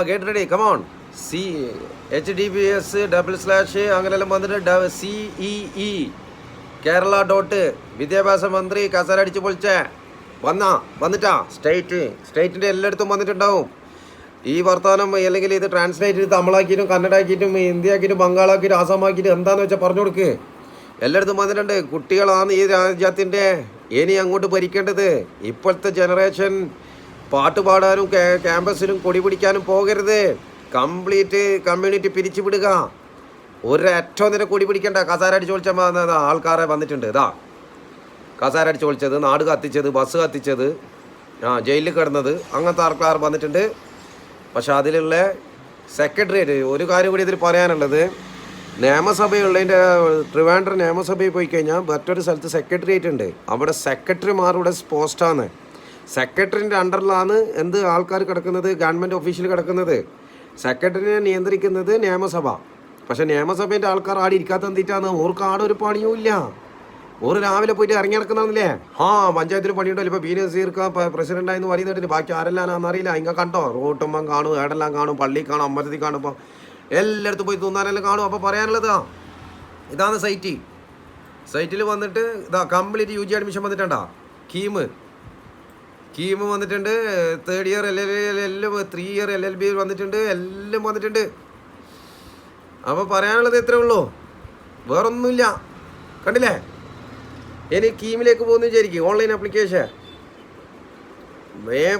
Get ready come on. HDPS// അങ്ങനെല്ലാം വന്നിട്ട് CEE Kerala dot വിദ്യാഭ്യാസ മന്ത്രി കസരടിച്ച് പൊളിച്ചേ വന്നിട്ടാ സ്റ്റേറ്റിൻ്റെ എല്ലായിടത്തും വന്നിട്ടുണ്ടാവും ഈ വർത്തമാനം. അല്ലെങ്കിൽ ഇത് ട്രാൻസ്ലേറ്റ് ചെയ്ത് തമിഴാക്കിയിട്ടും കന്നഡാക്കിയിട്ടും ഹിന്ദിയാക്കിയിട്ടും ബംഗാളാക്കിയിട്ടും ആസാമാക്കിയിട്ടും എന്താണെന്ന് വെച്ചാൽ പറഞ്ഞു കൊടുക്ക്. എല്ലായിടത്തും വന്നിട്ടുണ്ട്. കുട്ടികളാണ് ഈ രാജ്യത്തിൻ്റെ ഇനി അങ്ങോട്ട് ഭരിക്കേണ്ടത്. ഇപ്പോഴത്തെ ജനറേഷൻ പാട്ട് പാടാനും ക്യാമ്പസിലും കൊടി പിടിക്കാനും പോകരുത്. കംപ്ലീറ്റ് കമ്മ്യൂണിറ്റി പിരിച്ചു വിടുക. ഒരറ്റോ നിന്നെ കൊടി പിടിക്കേണ്ട. കസാരടിച്ച് ചോദിച്ച ആൾക്കാരെ വന്നിട്ടുണ്ട്. ഇതാ കസാരടിച്ച് ചോദിച്ചത്, നാട് കത്തിച്ചത്, ബസ് കത്തിച്ചത്, ജയിലിൽ കിടന്നത്, അങ്ങനത്തെ ആൾക്കാർ വന്നിട്ടുണ്ട്. പക്ഷെ അതിലുള്ള സെക്രട്ടേറിയറ്റ് ഒരു കാര്യം കൂടി ഇതിൽ പറയാനുള്ളത്, നിയമസഭയുള്ളതിൻ്റെ ട്രിവാൻഡ്രം നിയമസഭയിൽ പോയി കഴിഞ്ഞാൽ മറ്റൊരു സ്ഥലത്ത് സെക്രട്ടേറിയറ്റ് ഉണ്ട്. അവിടെ സെക്രട്ടറിമാരുടെ പോസ്റ്റാണ്. സെക്രട്ടറിൻ്റെ അണ്ടറിലാണ് ആൾക്കാർ കിടക്കുന്നത്, ഗവൺമെൻറ് ഓഫീസിൽ കിടക്കുന്നത്. സെക്രട്ടറിനെ നിയന്ത്രിക്കുന്നത് നിയമസഭ. പക്ഷേ നിയമസഭേൻ്റെ ആൾക്കാർ ആടെ ഇരിക്കാത്ത എന്തിട്ടാണ്? ഓർക്ക് ആടെ ഒരു പണിയും ഇല്ല. ഓർ രാവിലെ പോയിട്ട് ഇറങ്ങി നടക്കുന്നതാണല്ലേ. പഞ്ചായത്തിൽ പണിയുണ്ടല്ലോ. ഇപ്പോൾ നസീർക്ക് പ്രസിഡൻ്റായെന്ന് പറയുന്നുണ്ട്. ബാക്കി ആരെല്ലാന്നറിയില്ല. ഇങ്ങനെ കണ്ടോ? റോട്ടുമ്പം കാണും, ഏടെല്ലാം കാണും, പള്ളി കാണും, അമ്പലത്തിൽ കാണും. ഇപ്പോൾ എല്ലായിടത്തും പോയി തിന്നാനെല്ലാം കാണും. അപ്പോൾ പറയാനുള്ളത് ഇതാണ് സൈറ്റിൽ വന്നിട്ട് ഇതാ കംപ്ലീറ്റ് UG അഡ്മിഷൻ വന്നിട്ടുണ്ടാ. കീം വന്നിട്ടുണ്ട്. 3rd ഇയർ എല്ലാം 3 ഇയർ LLB വന്നിട്ടുണ്ട്. എല്ലാം വന്നിട്ടുണ്ട്. അപ്പോൾ പറയാനുള്ളത് ഇത്രേ ഉള്ളൂ, വേറൊന്നുമില്ല. കണ്ടില്ലേ? ഇനി കീമിലേക്ക് പോകുന്നു വിചാരിക്കും. ഓൺലൈൻ ആപ്ലിക്കേഷൻ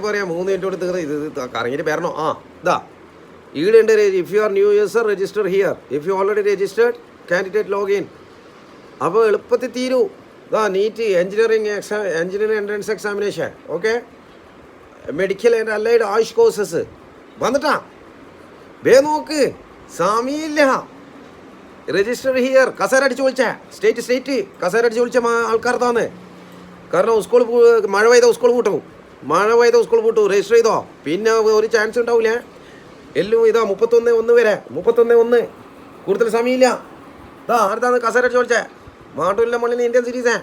പറയാം. 3 മിനിറ്റ് കൊണ്ട് തീർന്ന് ഇത് കറങ്ങിയിട്ട് വരണോ? ഇതാ ഇവിടെ ഉണ്ട്. If you are new user register here. If you already registered candidate login. അപ്പോൾ എളുപ്പത്തിൽ തീരൂ. NEET engineering entrance examination, okay, medical and allied AYUSH courses വന്നിട്ടാ. നോക്ക്, സമയമില്ല. Register here. കസേരടിച്ച് വിളിച്ച സ്റ്റേറ്റ് കസേരടിച്ച് വിളിച്ച ആൾക്കാർ താന്ന്. കാരണം സ്കൂൾ മഴ പെയ്ത സ്കൂൾ പൂട്ടും. രജിസ്റ്റർ ചെയ്തോ, പിന്നെ ഒരു ചാൻസ് ഉണ്ടാവില്ല. എല്ലാം ഇതാ 31/1 വരെ. 31/1 കൂടുതൽ സമയമില്ല. അടുത്താണ് കസേരടിച്ച് വിളിച്ചേ. മാട്ടൂരിലെ മണ്ണിൽ ഇന്ത്യൻ സിരീസേ.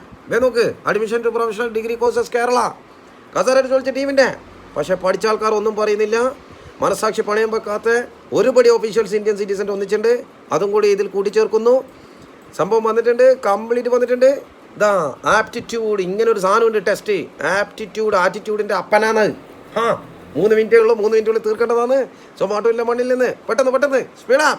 നോക്ക്, admission to professional degree courses Kerala. കസേരടിച്ച് വിളിച്ച ടീമിൻ്റെ. പക്ഷേ പഠിച്ച ആൾക്കാർ ഒന്നും പറയുന്നില്ല. മനസ്സാക്ഷി പണയം വെക്കാത്ത ഒരുപടി ഓഫീഷ്യൽസ് ഇന്ത്യൻ സിറ്റിസൻ്റെ ഒന്നിച്ചിട്ടുണ്ട്. അതും കൂടി ഇതിൽ കൂട്ടിച്ചേർക്കുന്നു. സംഭവം വന്നിട്ടുണ്ട്, കംപ്ലീറ്റ് വന്നിട്ടുണ്ട്. ആപ്റ്റിറ്റ്യൂഡ്, ഇങ്ങനെ ഒരു സാധനമുണ്ട് ടെസ്റ്റ്. ആറ്റിറ്റ്യൂഡിൻ്റെ അപ്പനാണ്. 3 മിനിറ്റേ ഉള്ളൂ. 3 മിനിറ്റുള്ളിൽ തീർക്കേണ്ടതാണ്. സോ മാട്ടൂരിലെ മണ്ണിൽ നിന്ന് പെട്ടെന്ന് സ്പീഡാ.